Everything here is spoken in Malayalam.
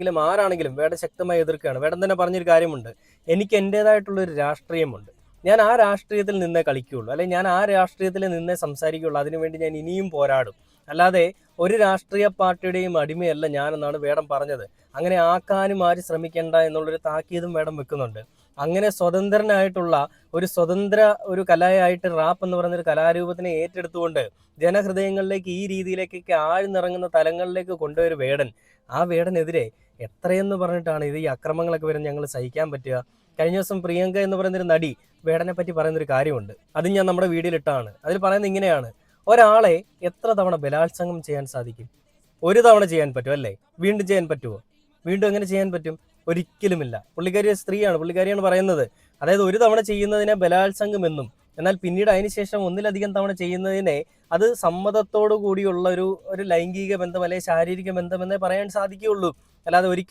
എങ്കിലും ആരാണെങ്കിലും വേടൻ ശക്തമായി എതിർക്കുകയാണ്. വേടൻ തന്നെ പറഞ്ഞൊരു കാര്യമുണ്ട്, എനിക്ക് എൻ്റെതായിട്ടുള്ളൊരു രാഷ്ട്രീയമുണ്ട്, ഞാൻ ആ രാഷ്ട്രീയത്തിൽ നിന്നേ കളിക്കുകയുള്ളൂ, അല്ലെങ്കിൽ ഞാൻ ആ രാഷ്ട്രീയത്തിൽ നിന്നേ സംസാരിക്കുകയുള്ളൂ, അതിനുവേണ്ടി ഞാൻ ഇനിയും പോരാടും, അല്ലാതെ ഒരു രാഷ്ട്രീയ പാർട്ടിയുടെയും അടിമയല്ല ഞാനെന്നാണ് വേടൻ പറഞ്ഞത്. അങ്ങനെ ആക്കാനും ആരും ശ്രമിക്കേണ്ട എന്നുള്ളൊരു താക്കീതും വേടൻ വെക്കുന്നുണ്ട്. അങ്ങനെ സ്വതന്ത്രനായിട്ടുള്ള ഒരു കലയായിട്ട് റാപ്പ് എന്ന് പറയുന്ന ഒരു കലാരൂപത്തിനെ ഏറ്റെടുത്തുകൊണ്ട് ജനഹൃദയങ്ങളിലേക്ക് ഈ രീതിയിലേക്കൊക്കെ ആഴ്ന്നിറങ്ങുന്ന തലങ്ങളിലേക്ക് കൊണ്ടുവരും വേടൻ. ആ വേടനെതിരെ എത്രയെന്ന് പറഞ്ഞിട്ടാണ് ഈ അക്രമങ്ങളൊക്കെ വരും ഞങ്ങൾ സഹിക്കാൻ പറ്റുക? കഴിഞ്ഞ ദിവസം പ്രിയങ്ക എന്ന് പറയുന്നൊരു നടി വേടനെ പറ്റി പറയുന്നൊരു കാര്യമുണ്ട്, അത് ഞാൻ നമ്മുടെ വീഡിയോയിൽ ഇട്ടാണ്. അതിൽ പറയുന്നത് ഇങ്ങനെയാണ്: ഒരാളെ എത്ര തവണ ബലാത്സംഗം ചെയ്യാൻ സാധിക്കും? ഒരു തവണ ചെയ്യാൻ പറ്റും അല്ലേ? വീണ്ടും ചെയ്യാൻ പറ്റുമോ? വീണ്ടും എങ്ങനെ ചെയ്യാൻ പറ്റും? ഒരിക്കലുമില്ല. പുള്ളിക്കാരി സ്ത്രീയാണ്, പുള്ളിക്കാരിയാണ് പറയുന്നത്. അതായത് ഒരു തവണ ചെയ്യുന്നതിനെ ബലാത്സംഗം എന്നും, എന്നാൽ പിന്നീട് അതിനുശേഷം ഒന്നിലധികം തവണ ചെയ്യുന്നതിനെ അത് സമ്മതത്തോടു കൂടിയുള്ള ഒരു ലൈംഗിക ബന്ധം അല്ലെങ്കിൽ ശാരീരിക ബന്ധം എന്നേ പറയാൻ സാധിക്കുകയുള്ളൂ. അല്ലാതെ ഒരിക്കലും